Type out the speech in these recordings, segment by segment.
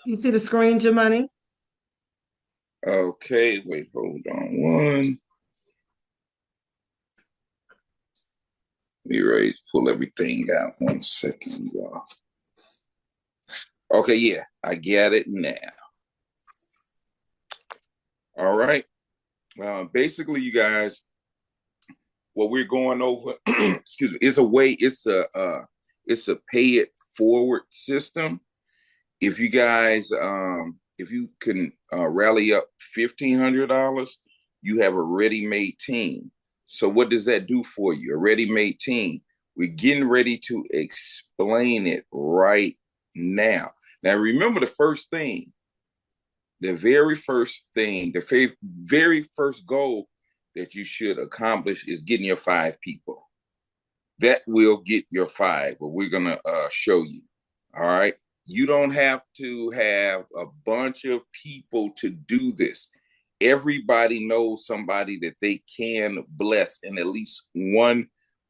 You see the screen, Jimani? Okay, wait, hold on one. Be ready to pull everything out. 1 second, y'all. Okay, yeah, I get it now. All right. Basically, you guys, what we're going over, excuse me, is a way. It's a pay it forward system. If you guys, if you can rally up $1,500, you have a ready-made team. So what does that do for you? A ready-made team. We're getting ready to explain it right now. Now, remember the first thing, the very first thing, the very first goal that you should accomplish is getting your 5 people. That will get your 5, but we're going to show you. All right. You don't have to have a bunch of people to do this. Everybody knows somebody that they can bless, and at least one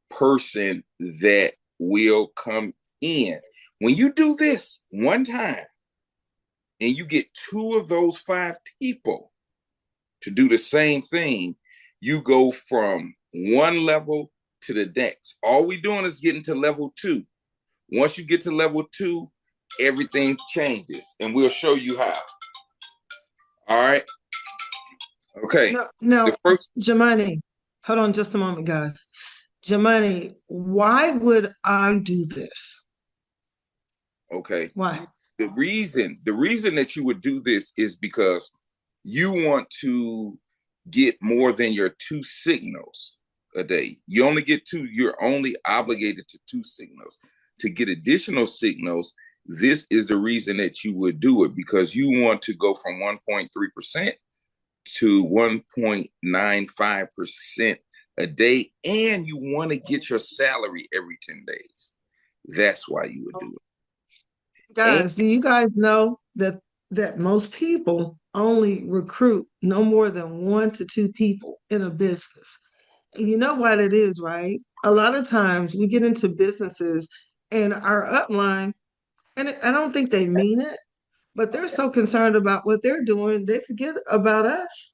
person that will come in. When you do this one time and you get 2 of those 5 people to do the same thing, you go from one level to the next. All we're doing is getting to level 2. Once you get to level 2, everything changes, and we'll show you how. All right. Okay. No, The first. Jimani, hold on just a moment, guys. Jimani, why would I do this? Okay. Why? The reason that you would do this is because you want to get more than your 2 signals a day. You only get 2. You're only obligated to 2 signals. To get additional signals, this is the reason that you would do it, because you want to go from 1.3% to 1.95% a day, and you want to get your salary every 10 days. That's why you would do it. And Guys, do you guys know that most people only recruit no more than 1 to 2 people in a business? And you know what it is, right? A lot of times we get into businesses and our upline, and I don't think they mean it, but they're so concerned about what they're doing, they forget about us.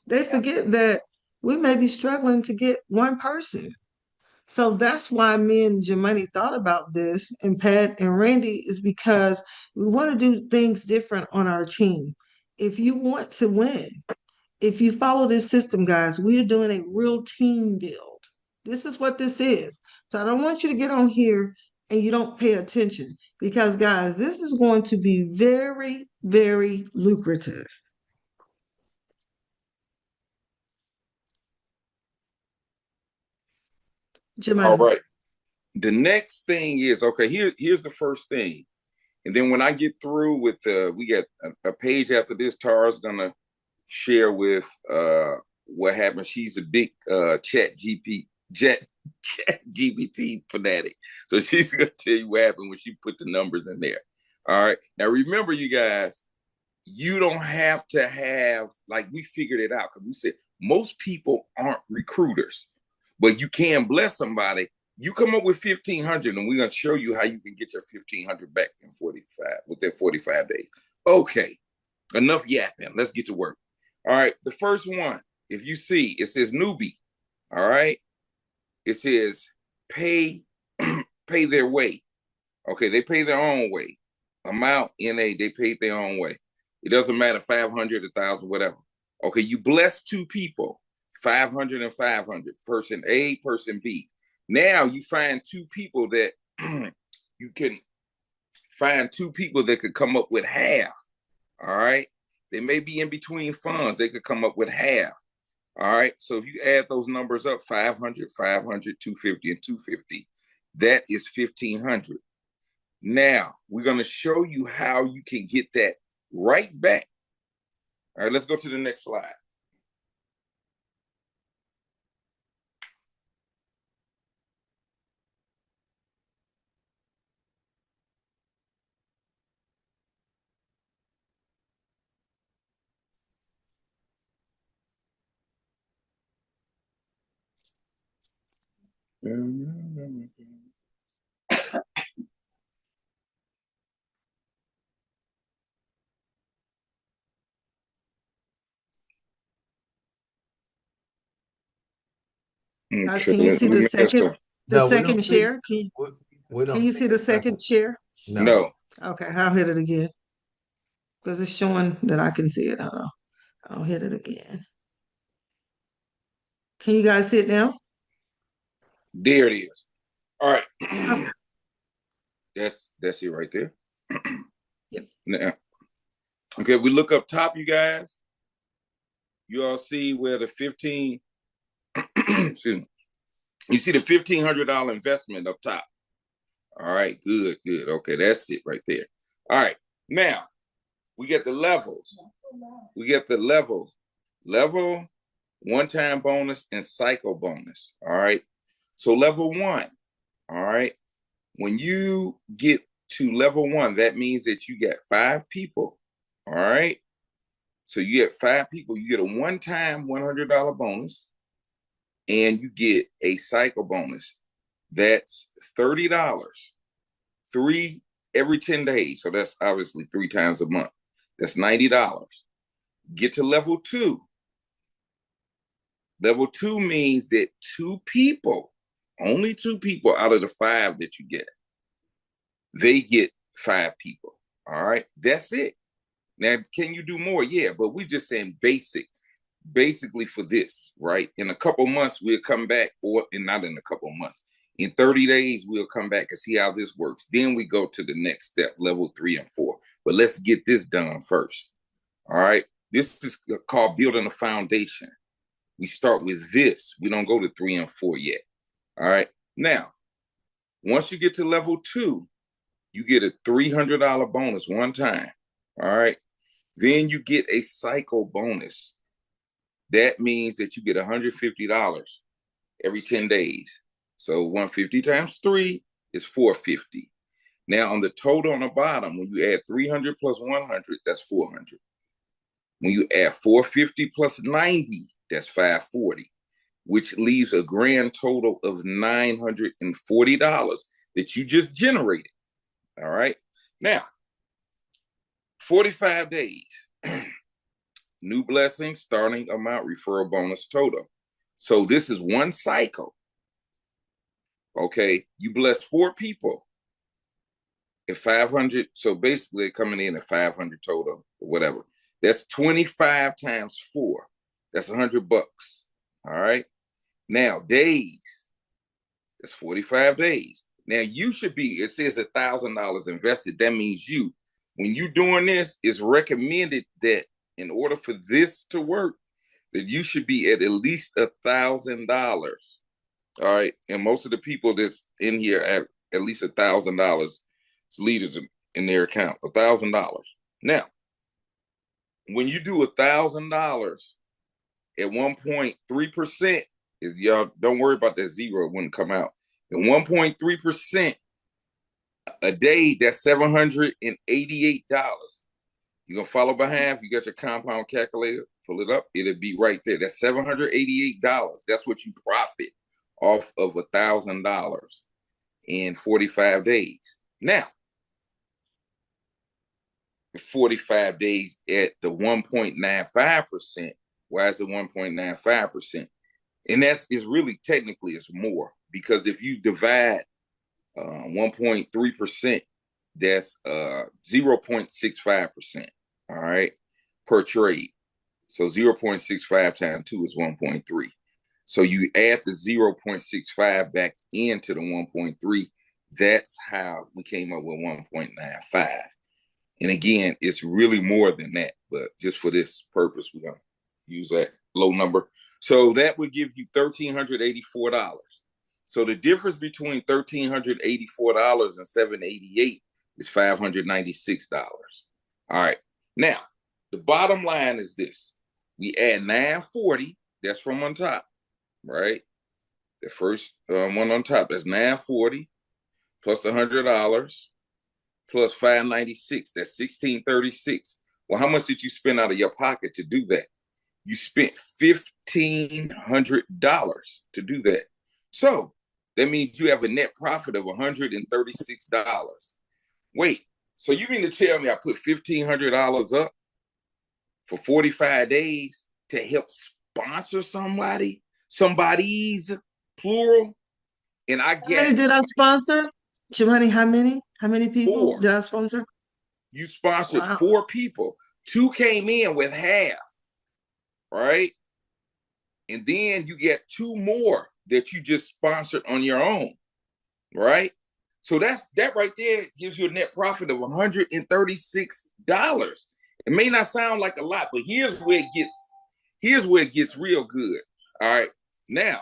They forget that we may be struggling to get one person. So that's why me and Jemani thought about this, and Pat and Randy, is because we want to do things different on our team. If you want to win, if you follow this system, guys, we are doing a real team build. This is what this is. So I don't want you to get on here and you don't pay attention, because, guys, this is going to be very, very lucrative. all Jemani. right. The next thing is, okay, here's the first thing. And then when I get through with we got a page after this, Tara's gonna share with what happened. She's a big chat GPT fanatic. So she's gonna tell you what happened when she put the numbers in there. All right. Now remember, you guys, you don't have to have, like, we figured it out because we said most people aren't recruiters, but you can bless somebody. You come up with 1,500, and we're gonna show you how you can get your 1,500 back in 45 within 45 days. Okay, enough yapping. Let's get to work. All right, the first one, if you see, it says newbie. All right, it says pay pay their way. Okay, they pay their own way. Amount NA, they paid their own way. It doesn't matter, 500, 1,000, whatever. Okay, you bless 2 people, 500 and 500, person A, person B. Now you find 2 people that you can find 2 people that could come up with half. All right, they may be in between funds, they could come up with half. All right, so if you add those numbers up, 500, 500, 250, and 250, that is 1,500. Now, we're going to show you how you can get that right back. All right, let's go to the next slide. Guys, Okay, can you let see me the make this second, up. the No, we don't second see. share? We Can don't you see see the the second second. share? No. No, Okay, I'll hit it again because it's showing that I can see it. Hold on. I'll hit it again. Can you guys see it now? there it is. All right, Okay. that's it right there. Yep. Now, okay, we look up top, you guys. You all see where the 15, excuse me, you see the $1,500 investment up top. All right, good, good. Okay, that's it right there. All right, now we get the levels. We get the levels. Level, one-time bonus, and cycle bonus. All right. So level one, all right. When you get to level one, that means that you get 5 people. All right. So you get 5 people, you get a one-time $100 bonus, and you get a cycle bonus. That's $30. 3 every 10 days. So that's obviously 3 times a month. That's $90. Get to level 2. Level 2 means that 2 people, only 2 people out of the 5 that you get, they get 5 people. All right. That's it. Now, can you do more? Yeah, but we're just saying basically for this, right? In a couple months, we'll come back, or not in a couple months. In 30 days, we'll come back and see how this works. Then we go to the next step, level 3 and 4. But let's get this done first. All right. This is called building a foundation. We start with this. We don't go to 3 and 4 yet. All right. Now, once you get to level 2, you get a $300 bonus one time. All right. Then you get a cycle bonus. That means that you get $150 every 10 days. So 150 times 3 is 450. Now on the total on the bottom, when you add 300 plus 100, that's 400. When you add 450 plus 90, that's 540, which leaves a grand total of $940 that you just generated. All right. Now, 45 days. New blessing, starting amount, referral bonus, total. So this is one cycle. Okay. You bless 4 people at 500. So basically coming in at 500 total or whatever. That's 25 times 4. That's $100. All right. Now, days. That's 45 days. Now, you should be, it says $1,000 invested. That means you, when you're doing this, it's recommended that in order for this to work, that you should be at least $1,000. All right. And most of the people that's in here have at least $1,000 as leaders in their account, $1,000. Now, when you do $1,000 at 1.3%, y'all don't worry about that zero, it wouldn't come out. At 1.3% a day, that's $788. You're gonna follow behind. If you got your compound calculator, pull it up, it'll be right there. That's $788. That's what you profit off of $1,000 in 45 days. Now, 45 days at the 1.95%. Why is it 1.95%? And that's is really technically it's more, because if you divide 1.3%, that's 0.65%. All right, per trade. So 0.65 times 2 is 1.3. So you add the 0.65 back into the 1.3. That's how we came up with 1.95. And again, it's really more than that, but just for this purpose, we're gonna use that low number. So that would give you $1,384. So the difference between $1,384 and $788 is $596. All right. Now, the bottom line is this. We add 940, that's from on top, right? The first one on top, that's 940 plus $100 plus 596, that's 1636. Well, how much did you spend out of your pocket to do that? You spent $1,500 to do that. So that means you have a net profit of $136. Wait, so you mean to tell me I put $1,500 up for 45 days to help sponsor somebody's? plural, and I How many get did I sponsor? Giovanni, how many? How many people four. did I sponsor? You sponsored Wow. four people. Two came in with half, right? And then you get two more that you just sponsored on your own, right? So that right there gives you a net profit of $136. It may not sound like a lot, but here's where it gets real good. All right. Now,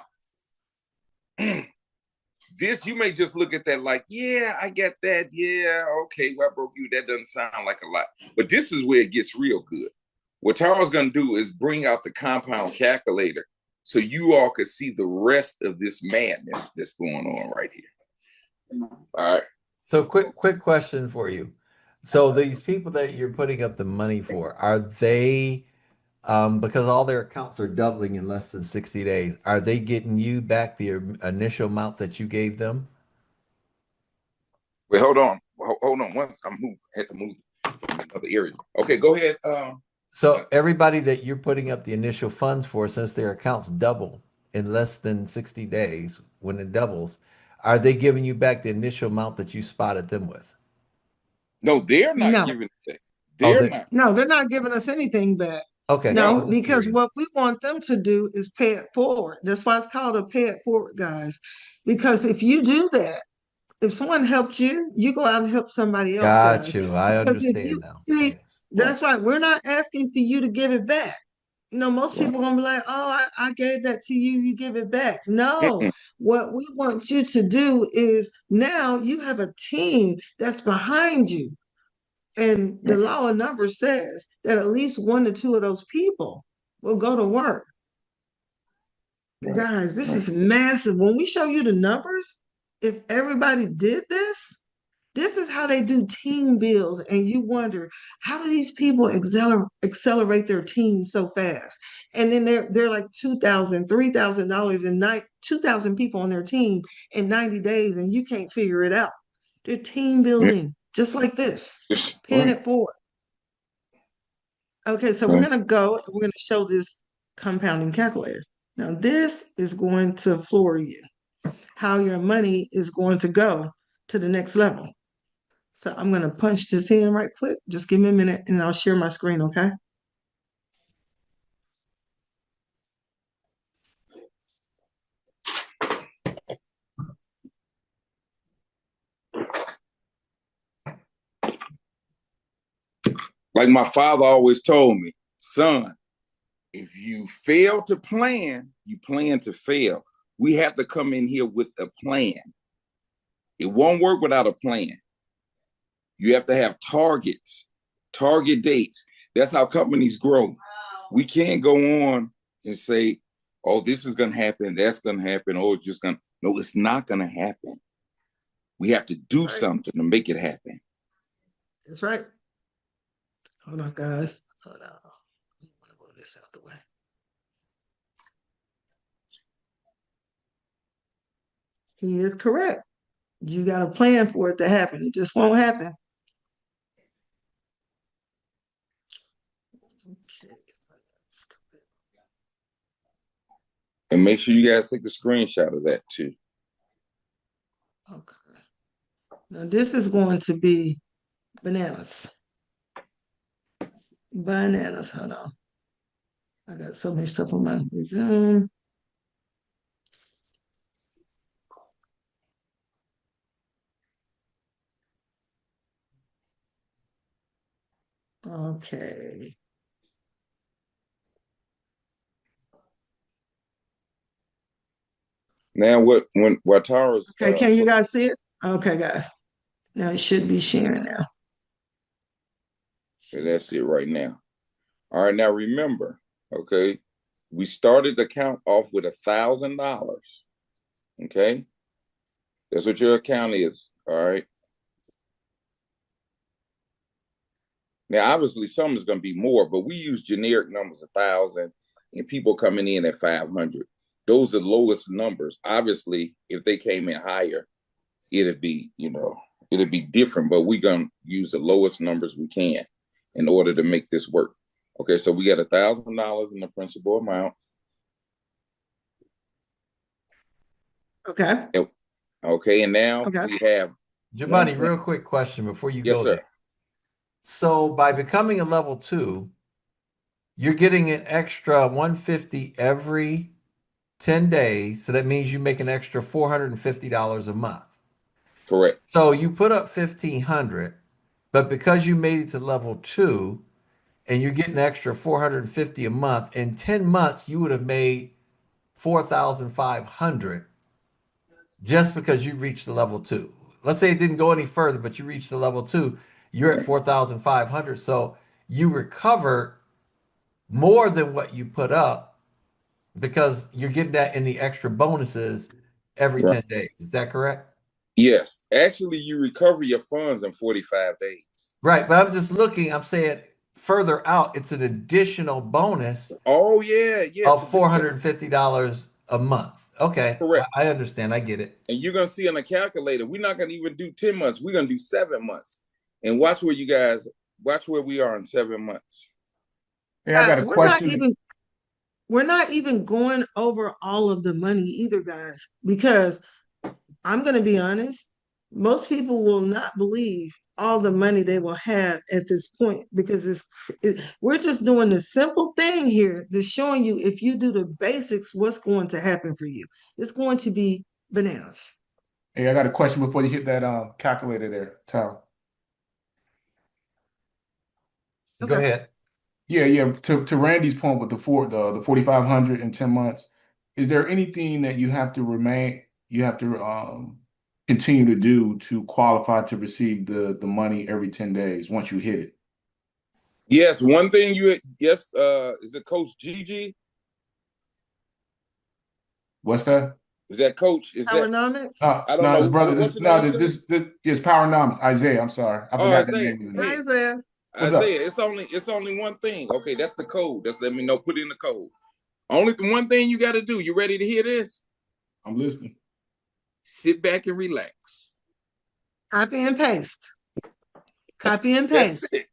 this you may just look at that like, yeah, I get that. Yeah, okay, well, I broke you. That doesn't sound like a lot. But this is where it gets real good. What Tara's gonna do is bring out the compound calculator so you all could see the rest of this madness that's going on right here. All right. So quick question for you. So these people that you're putting up the money for, are they because all their accounts are doubling in less than 60 days, are they getting you back the initial amount that you gave them? Wait, hold on. Hold on. Had to move to another area. Okay, go ahead. So everybody that you're putting up the initial funds for, since their accounts double in less than 60 days, when it doubles, are they giving you back the initial amount that you spotted them with? No, they're not No, giving it. Oh, They're not. no, they're not giving us anything back. okay. I No. No, was just because curious. what we want them to do is pay it forward. That's why it's called a pay it forward, guys. Because if you do that, if someone helped you, you go out and help somebody else, Got guys. you. I Because if you understand now. see, Yes. Right. that's right, we're not asking for you to give it back. Most Right. people are gonna be like, oh, I gave that to you, you give it back. No, Mm-mm. what we want you to do is now you have a team that's behind you. And the law of numbers says that at least one to two of those people will go to work. Right. Guys, this Right. is massive. When we show you the numbers, if everybody did this is how they do team builds. And you wonder, how do these people accelerate their team so fast? And then they're like $2,000, $3,000 in night, 2,000 people on their team in 90 days, and you can't figure it out. They're team Yeah. building just like this, Yes. paying Right. it forward. Okay, so we're Right. going to go and we're going to show this compounding calculator. Now, this is going to floor you, how your money is going to go to the next level. So I'm going to punch this in right quick. Just give me a minute and I'll share my screen, okay? Like my father always told me, son, if you fail to plan, you plan to fail. We have to come in here with a plan. It won't work without a plan. You have to have targets, target dates. That's how companies grow. We can't go on and say, oh, this is going to happen, that's going to happen, oh, it's just going to. No, it's not going to happen. We have to do Right. something to make it happen. That's right. Hold on, guys. Hold on. I want to move this out the way. He is correct. You got a plan for it to happen. It just won't happen. Okay. And make sure you guys take a screenshot of that too. Okay. Now this is going to be bananas. Bananas. Hold on. I got so many stuff on my Zoom. Okay. Now, when Watara's Okay, can you guys see it? Okay, guys. Now it should be sharing now. that's it right now. All right, now remember, okay, we started the account off with $1,000. Okay, that's what your account is. All right. Now, obviously, some is going to be more, but we use generic numbers 1,000 and people coming in at 500. Those are the lowest numbers. Obviously, if they came in higher, it'd be, it'd be different, but we're going to use the lowest numbers we can in order to make this work. Okay, so we got $1,000 in the principal amount. Okay. And- Okay, and now Okay. we have Giovanni, 1 point. real quick question before you Yes, go sir. there. So by becoming a level two, you're getting an extra 150 every 10 days. So that means you make an extra $450 a month. Correct. So you put up 1,500, but because you made it to level two and you're getting an extra 450 a month, in 10 months you would have made 4,500 just because you reached the level two. Let's say it didn't go any further, but you reached the level two, you're at 4,500. So you recover more than what you put up because you're getting that in the extra bonuses every Right. 10 days. Is that correct? Yes. Actually, you recover your funds in 45 days. Right. But I'm just looking, I'm saying further out, it's an additional bonus Oh, yeah, yeah, to of do that. $450 a month. Okay. Correct. I understand. I get it. And you're gonna see on the calculator, we're not gonna even do 10 months, we're gonna do 7 months. And watch where we are in 7 months. Hey, I got Guys, a question. we're not even going over all of the money either, guys, because I'm going to be honest, most people will not believe all the money they will have at this point because we're just doing the simple thing here to showing you if you do the basics, what's going to happen for you. It's going to be bananas. Hey, I got a question before you hit that calculator there, Tara. Go Okay. ahead. Yeah, yeah. To Randy's point with the 4,500 in 10 months, is there anything that you have to continue to do to qualify to receive the money every 10 days once you hit it? Yes, one thing yes, is it Coach Gigi? What's that? Is that Coach? Is that Powernomics. No, I don't no, his know brother. what's This the no, name, sir? this is Powernomics. Isaiah. I'm sorry, I Oh, forgot the Isaiah. name. His name. Hey, Isaiah. What's up? Isaiah, it's only one thing. Okay, that's the code. That's let me know. Put in the code. Only the one thing you got to do. You ready to hear this? I'm listening. Sit back and relax. Copy and paste. Copy and That's paste. it.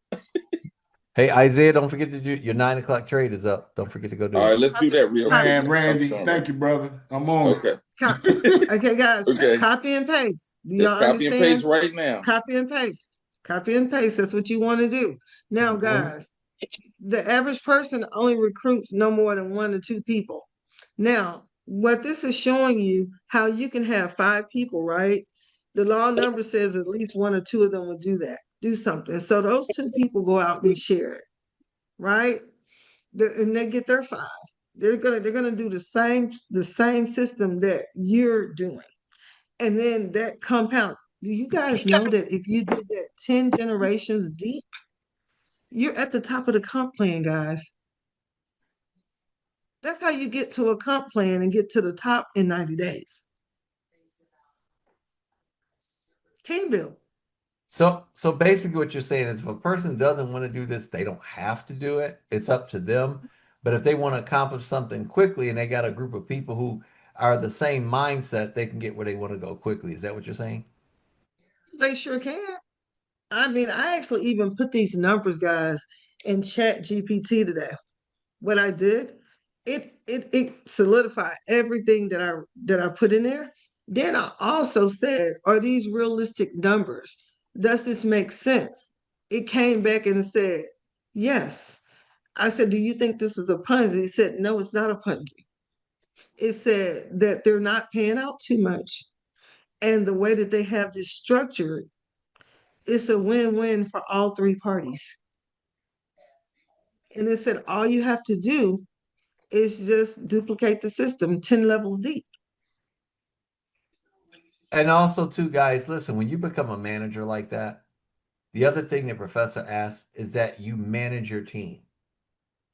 Hey, Isaiah, don't forget to do your 9 o'clock trade is up. Don't forget to go do All right, it. let's do that real Copy, quick. Man, I'm Randy, coming. thank you, brother. I'm on Okay. copy. Okay, guys, Okay. copy and paste. Do Let's y'all copy and paste understand? right now. Copy and paste. Copy and paste. That's what you want to do. Now, it. guys, the average person only recruits no more than 1 to 2 people. Now, what this is showing you how you can have 5 people, right? The law number says at least 1 or 2 of them will do that, do something. So those 2 people go out and share it, right? And they get their 5. They're gonna do the same system that you're doing. And then that compound. Do you guys know that if you did that 10 generations deep, you're at the top of the comp plan, guys? That's how you get to a comp plan and get to the top in 90 days. Team build. So basically what you're saying is if a person doesn't want to do this, they don't have to do it. It's up to them. But if they want to accomplish something quickly and they got a group of people who are the same mindset, they can get where they want to go quickly. Is that what you're saying? They sure can. I mean, I actually even put these numbers, guys, in Chat GPT today. What I did, it solidified everything that I put in there. Then I also said, are these realistic numbers? Does this make sense? It came back and said, yes. I said, do you think this is a Ponzi? He said, no, it's not a Ponzi. It said that they're not paying out too much. And the way that they have this structured, it's a win-win for all 3 parties. And it said all you have to do is just duplicate the system 10 levels deep. And also, too, guys, listen, when you become a manager like that, the other thing the professor asks is that you manage your team.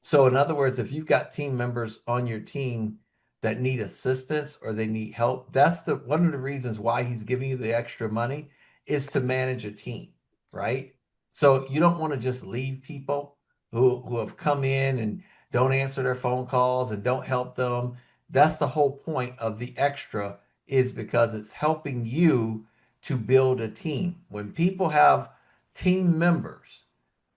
So, in other words, if you've got team members on your team that need assistance or they need help, that's the one of the reasons why he's giving you the extra money is to manage a team, right? So you don't want to just leave people who have come in and don't answer their phone calls and don't help them. That's the whole point of the extra is because it's helping you to build a team. When people have team members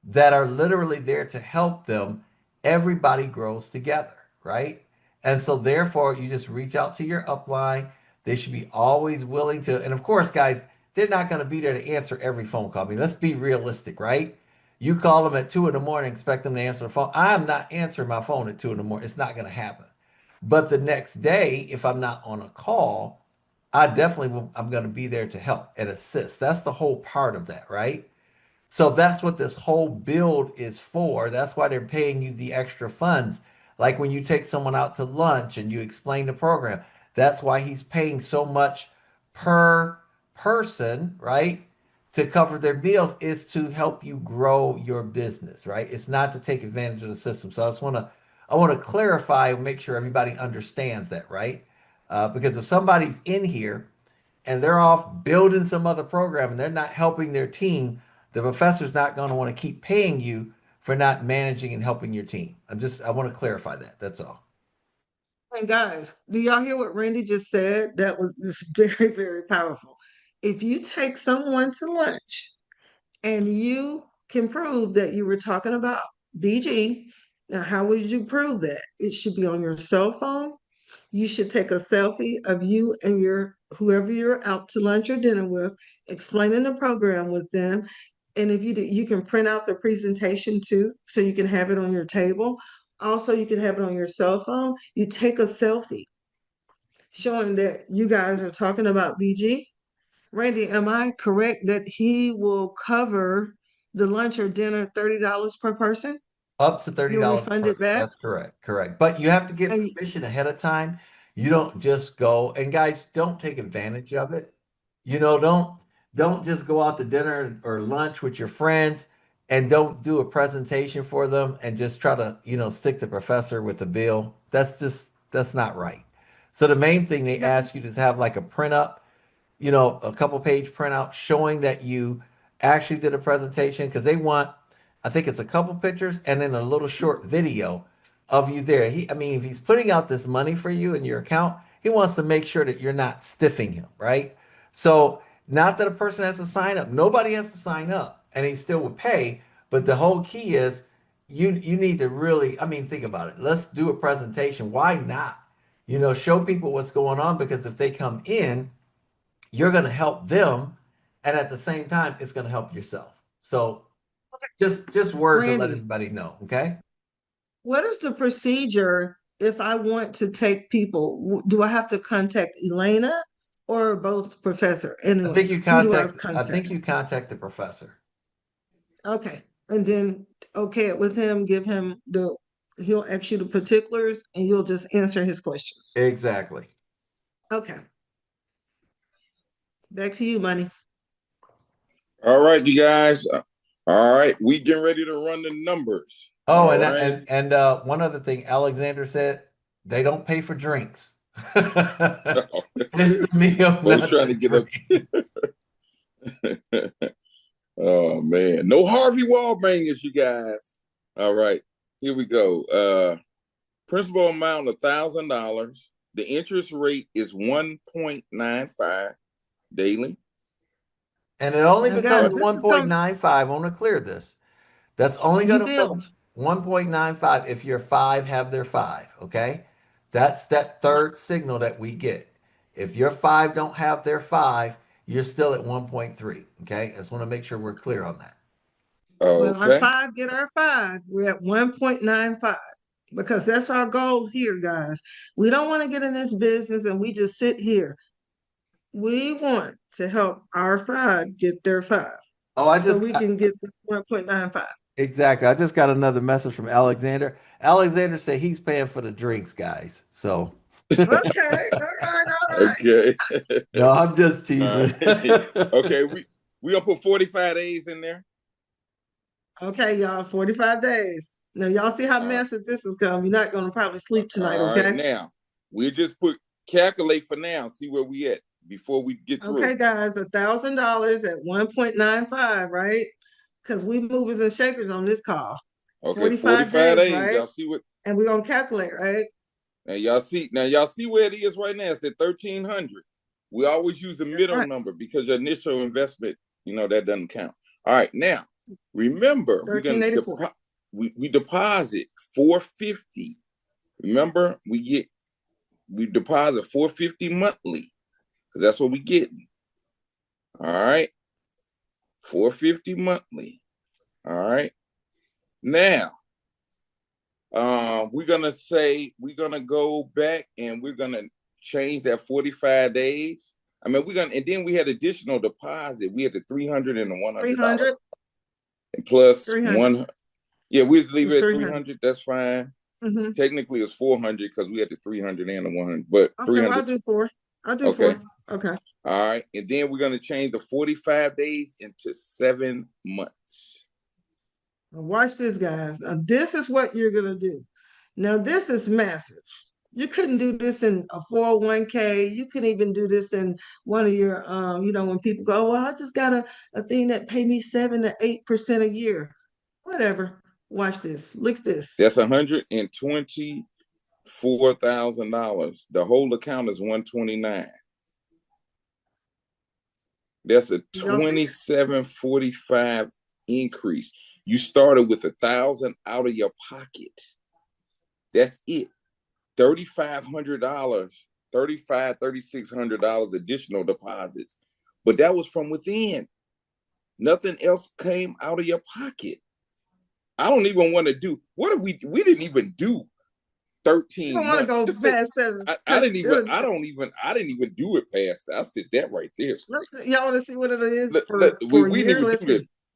that are literally there to help them, everybody grows together, right? And so therefore you just reach out to your upline. They should be always willing to, and of course, guys, they're not going to be there to answer every phone call. I mean, let's be realistic, right? You call them at 2 in the morning, expect them to answer the phone. I'm not answering my phone at 2 in the morning. It's not going to happen. But the next day, if I'm not on a call, I definitely will, I'm going to be there to help and assist. That's the whole part of that, right? So that's what this whole build is for. That's why they're paying you the extra funds. Like when you take someone out to lunch and you explain the program, that's why he's paying so much per person, right? To cover their bills is to help you grow your business, right? It's not to take advantage of the system. So I want to clarify and make sure everybody understands that, right? Because if somebody's in here and they're off building some other program and they're not helping their team, the professor's not going to want to keep paying you for not managing and helping your team. I want to clarify that. That's all. And guys, do y'all hear what Randy just said? That was this very, very powerful. If you take someone to lunch and you can prove that you were talking about BG, now how would you prove that? It should be on your cell phone. You should take a selfie of you and your whoever you're out to lunch or dinner with, explaining the program with them. And if you do, you can print out the presentation too, so you can have it on your table. Also, you can have it on your cell phone. You take a selfie showing that you guys are talking about BG. Randy, am I correct that he will cover the lunch or dinner $30 per person? Up to You'll $30 refund per it person. back? That's correct. Correct. But you have to get And permission ahead of time. You don't just go, and guys, don't take advantage of it. Don't just go out to dinner or lunch with your friends and don't do a presentation for them and just try to, stick the professor with the bill. That's not right. So the main thing they ask you to have like a print up, a couple page printout showing that you actually did a presentation because they want, I think it's a couple pictures and then a little short video of you there. I mean, if he's putting out this money for you in your account, he wants to make sure that you're not stiffing him, right? So, not that a person has to sign up. Nobody has to sign up, and he still would pay. But the whole key is you need to really, I mean, think about it. Let's do a presentation. Why not? Show people what's going on because if they come in, you're going to help them, and at the same time, it's going to help yourself. So just word to let Randy, everybody know, okay? what is the procedure if I want to take people? Do I have to contact Elena or both Professor and Elena? Who do I I contact? think you contact the professor. Okay. And then okay it with him, he'll ask you the particulars and you'll just answer his questions. Exactly. Okay. Back to you, Money. All right, you guys. All right, we getting ready to run the numbers. Oh, All and right. one other thing, Alexander said they don't pay for drinks. No. It's the meal, Folks not trying the to get up. drink. Oh man, no Harvey Wallbangers, you guys. All right, here we go. Principal amount $1,000. The interest rate is 1.95 daily. And it only Now, guys, becomes this is going 1.95. I want to clear this. That's only you going to become build. 1.95 if your five have their five, okay? That's that third signal that we get. If your five don't have their five, you're still at 1.3, okay? I just want to make sure we're clear on that. When our Okay. five get our five, we're at 1.95 because that's our goal here, guys. We don't want to get in this business and we just sit here. We want to help our five get their five Oh, so we can get the 1.95. exactly. I just got another message from Alexander. Alexander said he's paying for the drinks, guys. So, Okay, all right, all right. Okay. no, I'm just All teasing. right. Okay, we gonna put 45 days in there. Okay, y'all, 45 days. Now, y'all see how All right. massive this is going. You're not going to probably sleep tonight, All right. okay? Now we just put calculate for now. See where we at before we get through. Okay, guys, $1,000 at 1.95, right? Because we movers and shakers on this call. Okay, 45 45 days, days. right? Y'all see what? And we're going to calculate, right? Now y'all see. Now y'all see where it is right now. It's at 1,300. We always use a middle Right. number because your initial investment, that doesn't count. All right. Now remember, we're gonna 1384. we deposit 450. Remember, we deposit 450 monthly. because that's what we getting. All right, $450 monthly. All right, now we're gonna go back and we're gonna change that 45 days. I mean, and then we had additional deposit. We had the $300 and the $100, 300, and plus 300. one. Yeah, we just leave It's it at 300. 300. That's fine. Mm-hmm. Technically, it's 400 because we had the 300 and the 100, but Okay, 300. well, I'll do 4. I'll do Okay. 4. Okay. All right, and then we're gonna change the 45 days into 7 months. Now watch this, guys. Now, this is what you're gonna do. Now, this is massive. You couldn't do this in a 401k. You couldn't even do this in one of your, when people go, well, I just got a thing that pay me 7 to 8% a year. Whatever. Watch this. Look at this. That's $124,000. The whole account is 129. That's a 2745 increase. You started with 1,000 out of your pocket. That's it. $3,500, $3,600 additional deposits. But that was from within. Nothing else came out of your pocket. I don't even want to do, what if we didn't even do 13 You don't want to months. go past that. I didn't even do it past that. I said that right there. Y'all want to see what it is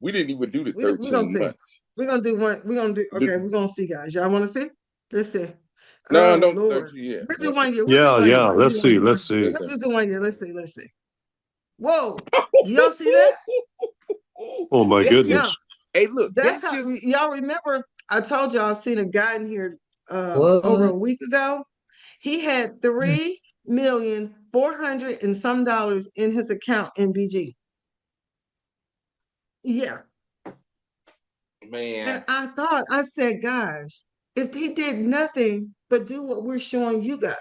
We didn't even do the 13 months. We're gonna do one. We're gonna do. Okay, we're gonna see, guys. Y'all want to see? Let's see. No, Oh, no, Lord. 13 yet. We'll do 1 year. Yeah. Let's see. Let's just do 1 year. Let's see. Whoa! Do y'all see that? Oh my goodness. Yeah. Hey, look. That's how y'all remember. I told y'all I seen a guy in here over a week ago. He had $3,400,000 and some dollars in his account in BG. Yeah. Man. And I said, guys, if he did nothing but do what we're showing you guys,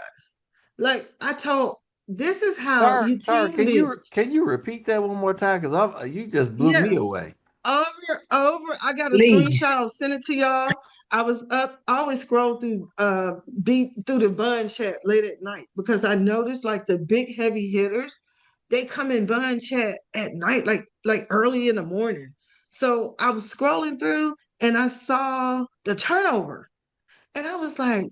like I told, this is how you team build. Can you repeat that one more time? Because you just blew me away. Over. I got a Please. screenshot. I'll send it to y'all. I was up. I always scroll through the bun chat late at night because I noticed like the big heavy hitters, they come in bun chat at night, like early in the morning. So I was scrolling through and I saw the turnover, and I was like,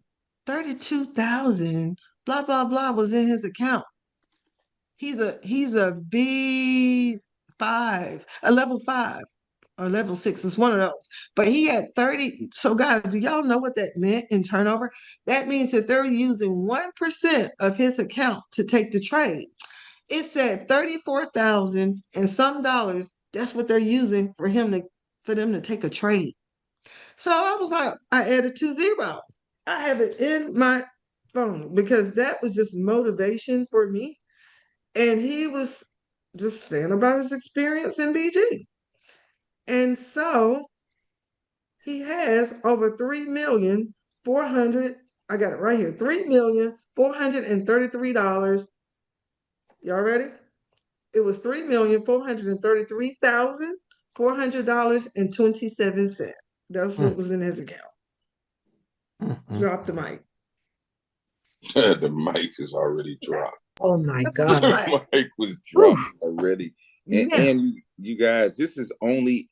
32,000, blah blah blah, was in his account. He's a B5, a level 5 or level 6. It's one of those. But he had 30. So guys, do y'all know what that meant in turnover? That means that they're using 1% of his account to take the trade. It said 34,000 and some dollars. That's what they're using for them to take a trade. So I was like, I added 2 zeros. I have it in my phone because that was just motivation for me. And he was just saying about his experience in BG. And so he has over 3,400,000. I got it right here. $3,433. Y'all ready? It was $3,433,400.27. That's what was in his account. Drop the mic. The mic is already dropped. Oh my God. The mic was dropped already. And you guys, this is only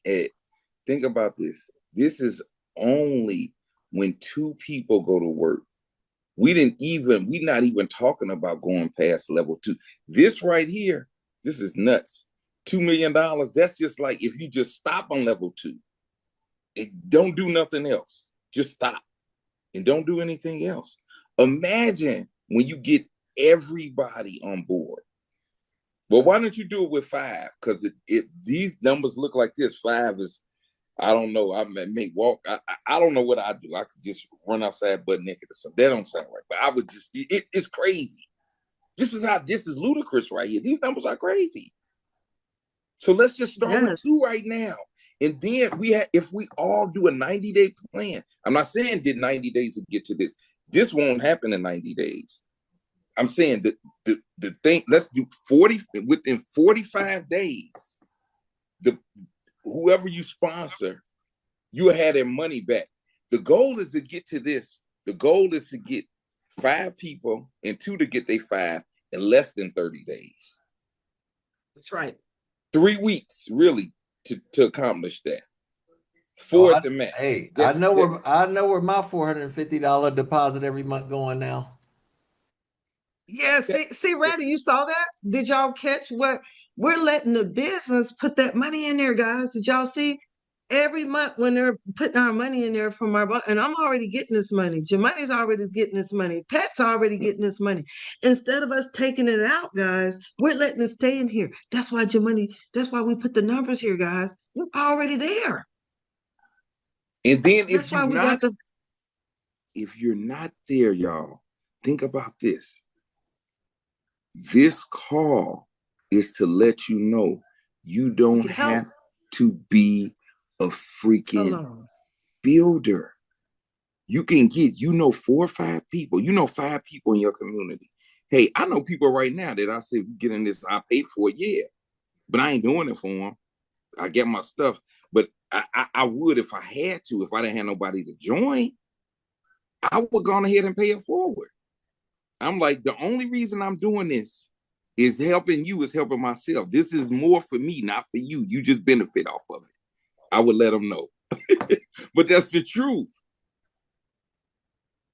think about this. This is only when 2 people go to work. We're not even talking about going past level 2. This right here, this is nuts. $2 million. That's just like if you just stop on level 2. Don't do nothing else. Just stop and don't do anything else. Imagine when you get everybody on board. Well, why don't you do it with 5? Because these numbers look like this. 5 is, I don't know. I may walk. I don't know what I do. I could just run outside butt naked or something. That don't sound right. But I would just. It's crazy. This is ludicrous right here. These numbers are crazy. So let's just start with 2 right now, and then if we all do a 90-day plan. I'm not saying did 90 days to get to this. This won't happen in 90 days. I'm saying that the thing. Let's do 40 within 45 days. Whoever you sponsor, you had their money back. The goal is to get to this. The goal is to get 5 people and 2 to get their 5 in less than 30 days. That's right. 3 weeks, really, to accomplish that. Oh, Four at the max. hey, I know where my $450 deposit every month going now. Yeah, see, Randy, you saw that? Did y'all catch what we're letting the business put that money in there, guys? Did y'all see? Every month when they're putting our money in there from our and I'm already getting this money. Jamani's already getting this money. Pat's already getting this money. Instead of us taking it out, guys, we're letting it stay in here. That's why Jamani, that's why we put the numbers here, guys. We're already there. And then That's why we got the if you're not there, y'all, think about this. This call is to let you know you don't have to be a freaking builder. You can get, 4 or 5 people, 5 people in your community. Hey, I know people right now that I said, get in this, I paid for it, yeah, but I ain't doing it for them. I get my stuff, but I would if I had to, if I didn't have nobody to join, I would go ahead and pay it forward. I'm like, the only reason I'm doing this is helping you, is helping myself. This is more for me, not for you. You just benefit off of it. I would let them know. But that's the truth.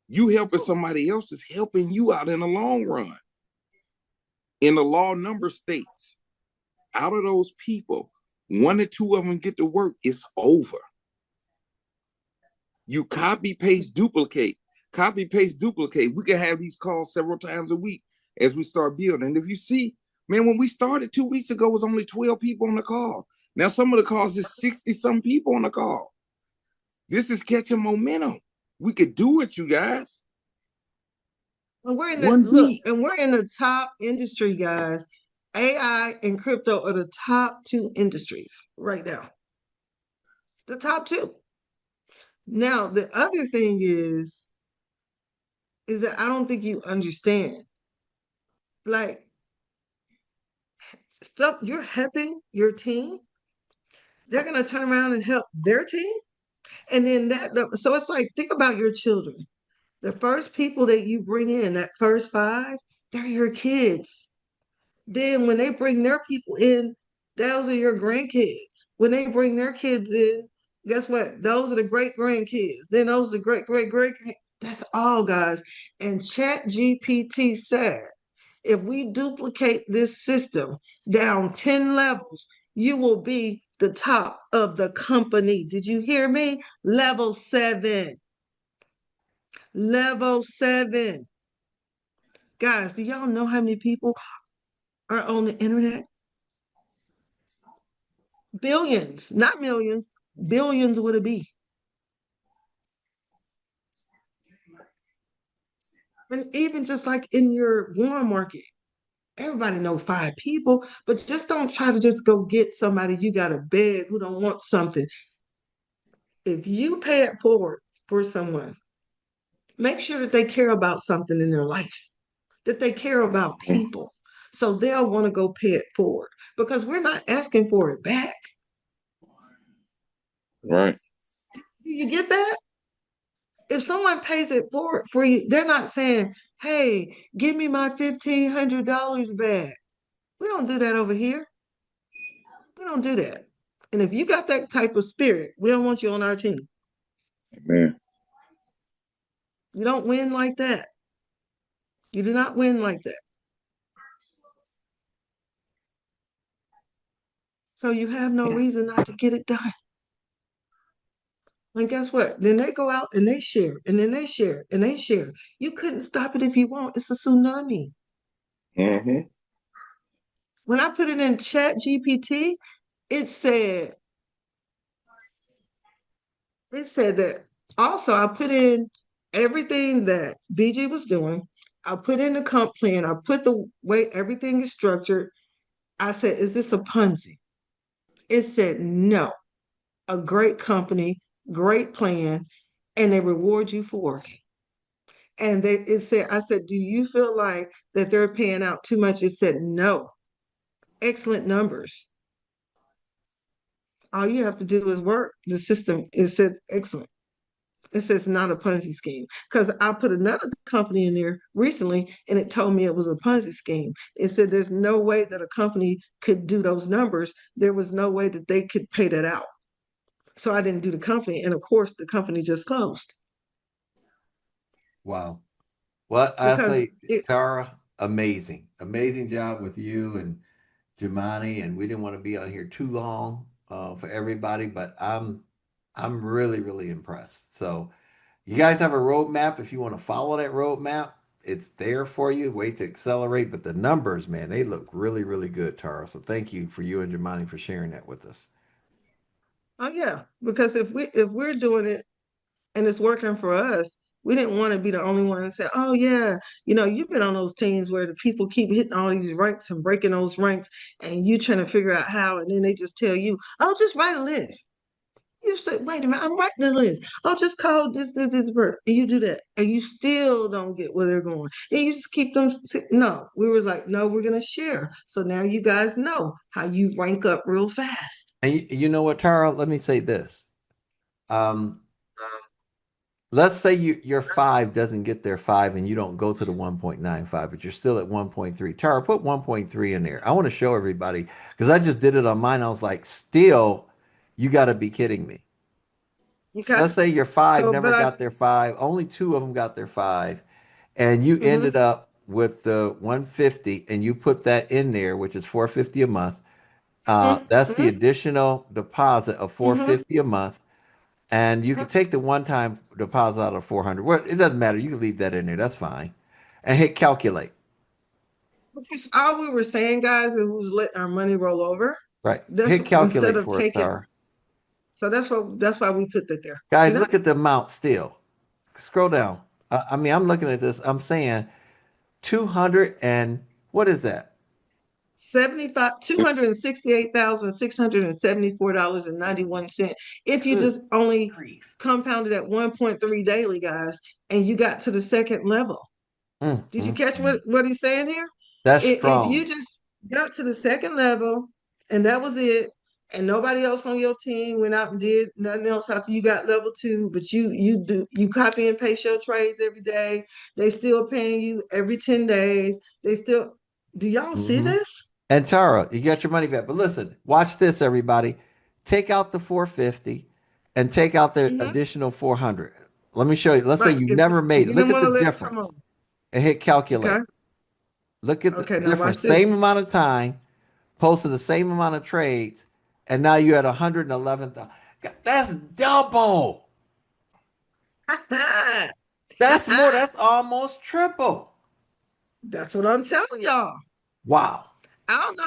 You helping somebody else is helping you out in the long run. In the law number states, out of those people, 1 or 2 of them get to work, it's over. You copy, paste, duplicate. Copy, paste, duplicate. We can have these calls several times a week as we start building. And if you see, man, when we started 2 weeks ago, it was only 12 people on the call. Now some of the calls is 60-some people on the call. This is catching momentum. We could do it, you guys. And we're in the top industry, guys. AI and crypto are the top 2 industries right now. The top 2. Now, the other thing is that I don't think you understand. Like, stuff you're helping your team, they're gonna turn around and help their team. And then so it's like, think about your children. The first people that you bring in, that first 5, they're your kids. Then when they bring their people in, those are your grandkids. When they bring their kids in, guess what? Those are the great grandkids. Then those are the great. That's all, guys. And Chat GPT said, if we duplicate this system down 10 levels, you will be the top of the company. Did you hear me? Level 7. Level 7. Guys, do y'all know how many people are on the internet? Billions, not millions, billions would it be? And even just like in your warm market, everybody know 5 people, but just don't try to just go get somebody you got to beg who don't want something. If you pay it forward for someone, make sure that they care about something in their life, that they care about people. So they'll want to go pay it forward because we're not asking for it back. Right. Do you get that? If someone pays it forward for you, they're not saying, hey, give me my $1,500 back. We don't do that over here. We don't do that. And if you got that type of spirit, we don't want you on our team. Amen. You don't win like that. You do not win like that. So you have no reason not to get it done. And guess what? Then they go out and they share, and then they share, and they share. You couldn't stop it if you want. It's a tsunami. Mm-hmm. When I put it in Chat GPT, it said that also I put in everything that BG was doing. I put in the comp plan. I put the way everything is structured. I said, is this a Ponzi? It said no. A great company, great plan, and they reward you for working. And I said, do you feel like that they're paying out too much? It said no. Excellent numbers. All you have to do is work. The system, it said excellent. It says not a Ponzi scheme. Because I put another company in there recently and it told me it was a Ponzi scheme. It said there's no way that a company could do those numbers. There was no way that they could pay that out. So I didn't do the company. And of course, the company just closed. Wow. Well, I Because say, Tara, amazing, amazing job with you and Jemani, and we didn't want to be on here too long for everybody, but I'm really, really impressed. So you guys have a roadmap. If you want to follow that roadmap, it's there for you. Wait to accelerate, but the numbers, man, they look really, really good, Tara. So thank you for you and Jemani for sharing that with us. oh yeah, because if we're doing it and it's working for us, we didn't want to be the only one that said, "Oh yeah, you've been on those teams where the people keep hitting all these ranks and breaking those ranks, and you trying to figure out how, and then they just tell you, "Oh, just write a list." You say, "Wait a minute, I'm writing the list. Oh, just call this person," and you do that, and you still don't get where they're going, and you just keep them. No, we were like, no, we're gonna share. So now you guys know how you rank up real fast. And you know what, Tara? Let me say this. Um, let's say your five doesn't get their five and you don't go to the 1.95, but you're still at 1.3. Tara, put 1.3 in there. I want to show everybody because I just did it on mine. I was like, still, you got to be kidding me. So Okay. let's say your five So, never but I. got their five, only two of them got their five, and you ended Mhm, up with the 150 and you put that in there, which is 450 a month. mhm, That's the mhm, additional deposit of mhm. 450 a month. And you can take the one-time deposit out of 400. Well, it doesn't matter. You can leave that in there. That's fine. And hit calculate. Because all we were saying, guys, is we was letting our money roll over. Right. That's Hit instead calculate of for us, taking. Tara. So that's why we put that there. See Guys, that? look at the amount still. Scroll down. I mean, I'm looking at this. I'm saying 200 and what is that? 75, $268,674.91. If you Good just only grief. compounded at 1.3 daily, guys, and you got to the second level. Did you catch Mm. what he's saying here? That's If you strong. just got to the second level and that was it, and nobody else on your team went out and did nothing else after you got level two, but you copy and paste your trades every day. They still paying you every 10 days. They still do y'all see Hmm. this? And Tara, you got your money back. But listen, watch this, everybody. Take out the 450 and take out the Hmm. additional 400. Let me show you. Let's say Right. you If never made it. you Look didn't at want the to let it come difference on. and hit Okay. calculate. Look at the Okay, now watch difference. this. Same amount of time, posting the same amount of trades, and now you're at 111,000. That's double. That's more. That's almost triple. That's what I'm telling y'all. Wow. I don't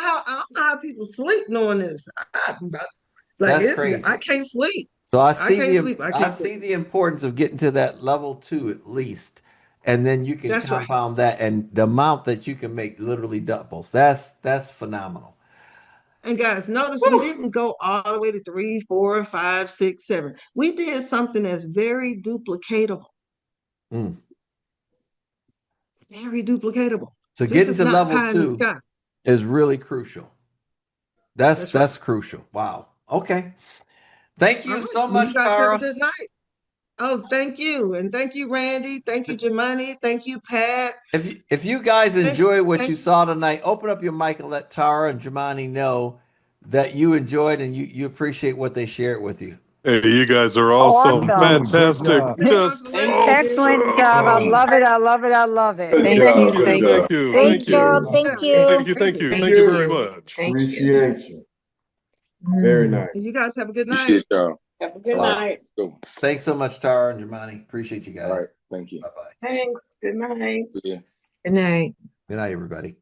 know how people sleep knowing this. Like That's I crazy. can't sleep. So I I see can't the sleep. I I can't sleep. see the importance of getting to that level two at least, and then you can That's right. compound that, and the amount that you can make literally doubles. That's phenomenal. And guys, notice we Woo! didn't go all the way to 3, 4, 5, 6, 7. We did something that's very duplicatable. Mm. Very duplicatable. So This getting is to not level pie in the two sky. is really crucial. That's That's right. that's crucial. Wow. Okay. Thank All you right. so Well, you much, guys have a Tara. good night. Oh, thank you. And thank you, Randy. Thank you, Jemani. Thank you, Pat. If you guys Thank, enjoy what thank you saw tonight, open up your mic and let Tara and Jamani know that you enjoyed and you appreciate what they shared with you. Hey, you guys are awesome. Awesome. Awesome. Great Fantastic. job. you. Just Congratulations. Thank Excellent job. I awesome. love it. I love it. I love it. Good Thank you. Thank job. you. Good Thank Thank job. you. thank Thank Thank you. you. you. Yeah, Thank yeah. you. Thank you. Amazing. Thank you very you. much. Thank you. Appreciate you. Very Mm. nice. And you guys have a good night. Appreciate y'all. Have a good All right. night. Go. Thanks so much, Tara and Jamani. Appreciate you All right. guys. Thank you. Bye bye. Thanks. Good night. See ya. Good night. Good night, everybody.